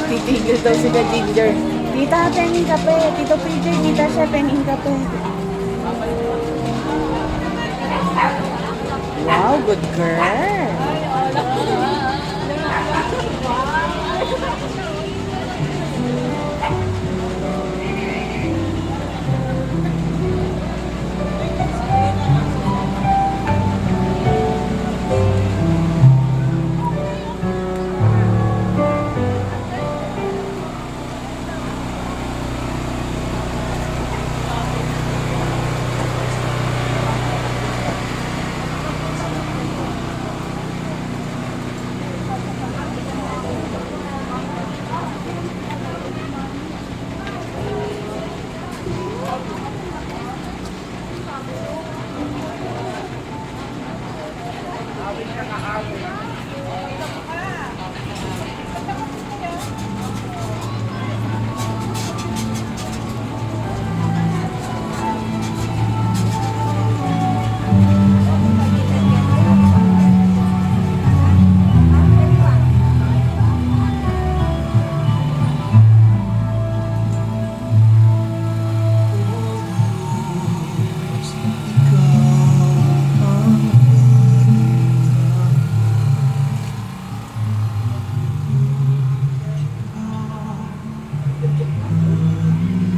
Titigil daw sila Ginger. Tita, penging kape. Tito PJ, tita siya, penging kape. Wow, good girl.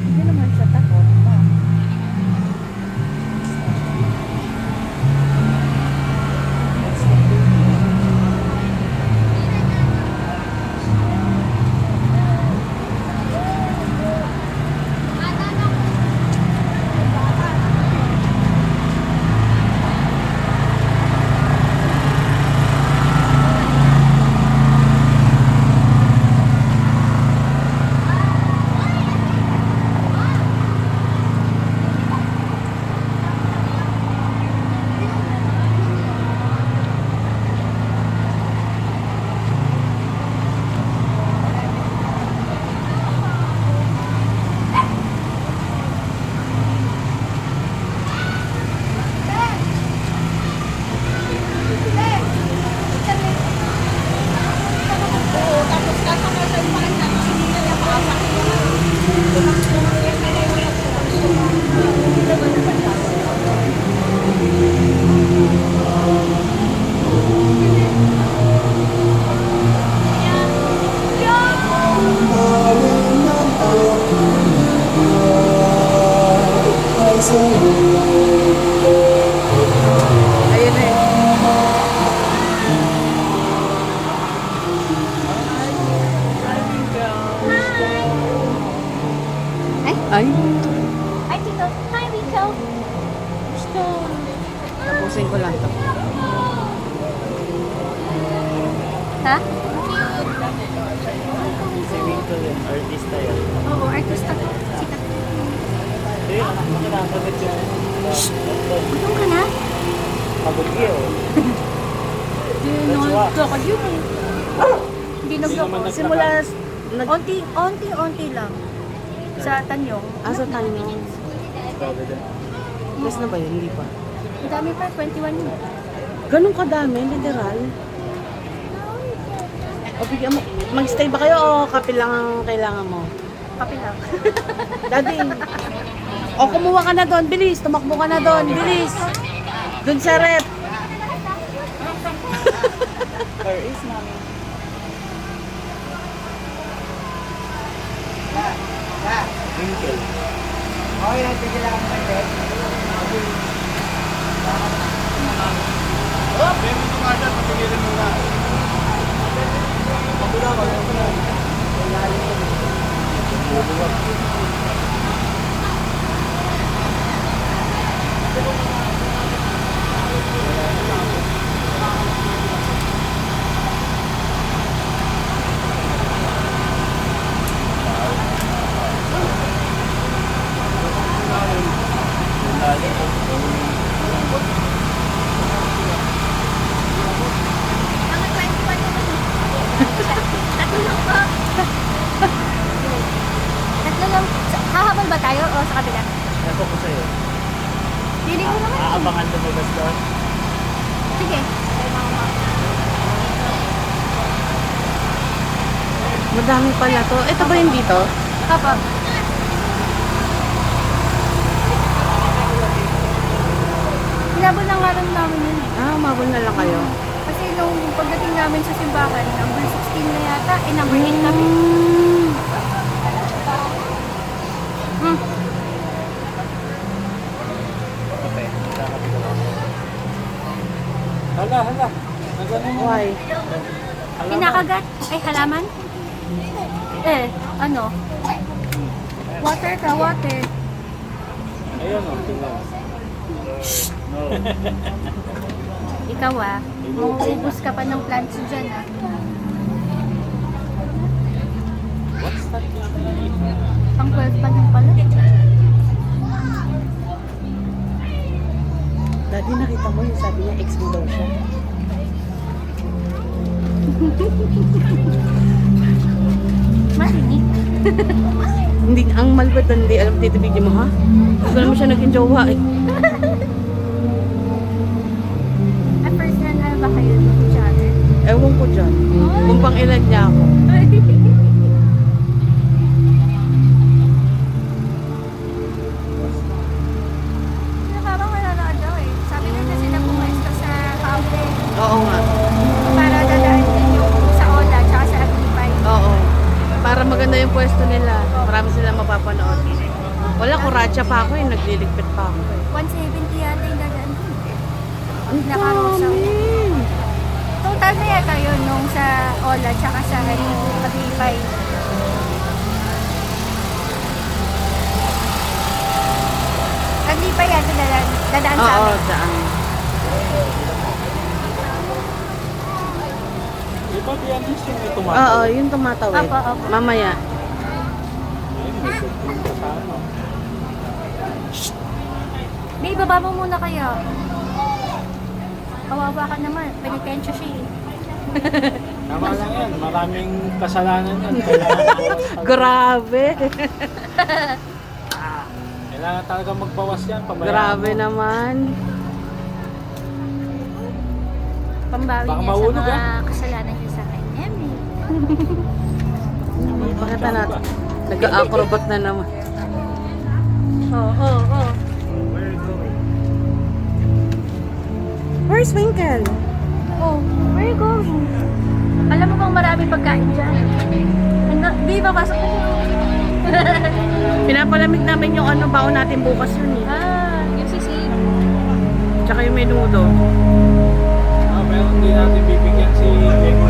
Hindi naman siya takot. Ayun na eh. Ay. Hi, Tito. Hi, Rico. Gusto. Tapusin ko lang to. Ha? Si Winkle yun, artista yan. Oo, artista. Sikat. Eh, anak mo kinakagat yung Gutom ka na? kabugyo. Nagkakad yun eh. Hindi nagkakad. Simula, Onti lang. Sa Tanyong. asa tayo? Yes na ba yun? Hindi pa. Ang dami pa, 21 yun. Ganun kadami, literal. O bigyan mo, mag-stay ba kayo o kape lang ang kailangan mo? Kape lang. Daddy. O kumuha ka na doon, bilis. Tumakbo ka na doon, bilis. Doon sa rep. Where is mommy? Winkle. Okay, natigil lang ang pwede. Mga 21 naman. Tatlo lang po. Tatlo lang. Hahabol ba tayo o sa kabila? Ito ko sa'yo. Pili ko naman. Aabangan na ba doon? Sige. Madami pala to. Ito ba yung dito? Papa. Hinabol na nga lang namin yun. Ah, umabol na lang kayo. Kasi nung pagdating namin sa simbahan, number 16 na yata, number 8 kami. Okay. Hala. Nagano mo? Why? Pinakagat? Ay, halaman? Ano? Water ka, water. Ayun o. Tingnan. No. Ikaw mauubos ka pa ng plants dyan What's that? Pang 12 pa lang pala. Daddy, nakita mo yung sabi niya, ex mo daw siya. Marinig. Hindi, ang malbad hindi alam dito video mo, ha? Gusto naman siya naging jowa eh. At first hand, ano ba kayo with each other? Ewan ko dyan. Kung pang ilan niya ako. Parang wala daw eh. Sabi nila sila pumesto sa fountain Oo nga. para dadaan din yung sa Ola tsaka sa Agripay. Oo. Para maganda yung pwesto nila. Marami silang mapapanood. Wala, kuratsa pa ako eh. Nagliligpit pa ako eh. 170 yata yung dadaan dun. Ang Nakarosa. dami. Total na yata yun nung sa Ola tsaka sa Agripay. Agripay yata dadaan sa Oo, amin. daan. Di ba pianist yung may tumatawid? Oo, yung tumatawid. Opo. Mamaya. Ayun, may football ka sa ano. May baba mo muna kayo. Kawawa ka naman. Penitensya siya eh. Tama lang yan. Maraming kasalanan yan. Kailangan bawas talaga. Grabe. Kailangan talaga magbawas yan. Pabayaan Grabe mo. naman. Pambawi Baka niya sa mahulog, mga kasalanan niya sa kanya. Pakita natin. Nag-acrobat na naman. Oo. Where are you going? Where's Winkle? Oh, where you going? Alam mo bang marami pagkain dyan? Ano? Di ba pasok na Pinapalamig namin yung ano baon natin bukas yun eh. yung sisig. Tsaka yung menudo. Pero hindi natin bibigyan si Jake.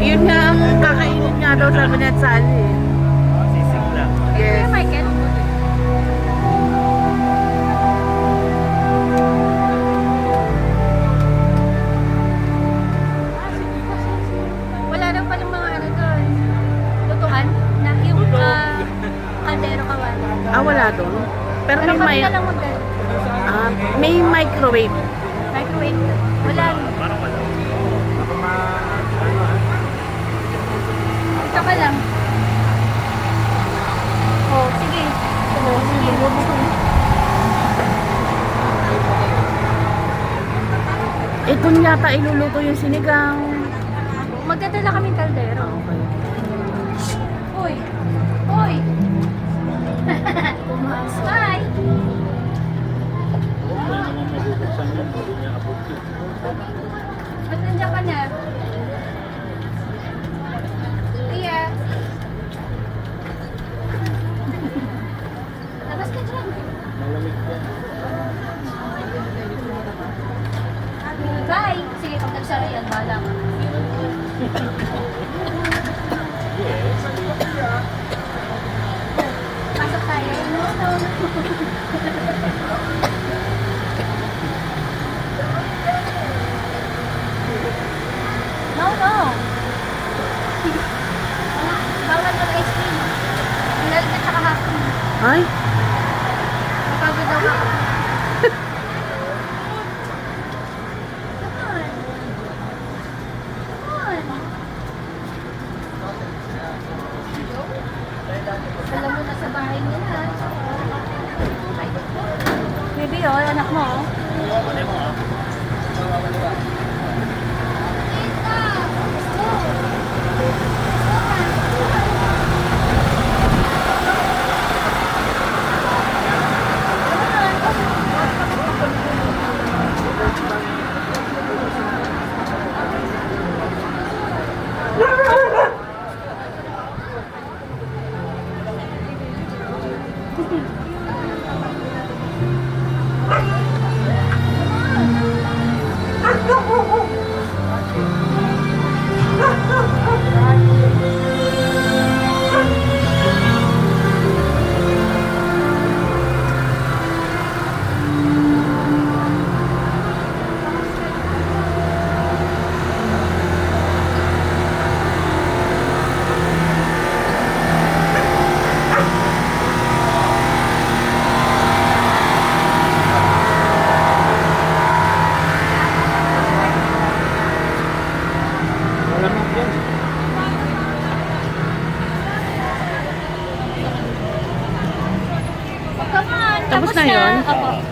Yun nga ang kakainin nga daw sabi ni Sally eh. Sisig lang. Kuya Michael? Wala daw palang mga ano doon. Lutuan? Na yung kaldero kawali. Ah, wala doon. Pero Pero may, kami na lang magdala. may microwave. Microwave. Wala. Baka ano Ito ka lang. Oh, sige. Sige. Eh, doon yata iluluto yung sinigang. Magdadala kaming kaldero. Uy! Uy! Pumasok. Bye! Wala naman may bubuksan yun. Hindi niya abot yun. Ba't nandiyan ka na? Tia! Labas ka dyan. Malamig yan. Bye! Sige, pag nagsara yan, bahala ka. Yes. Pasok tayo. No. No. Bawal mag ice cream. Milk at saka half cream. Ay, Napagod daw ako. Alam mo na sa bahay nila. Baby, anak mo. na yun? Opo.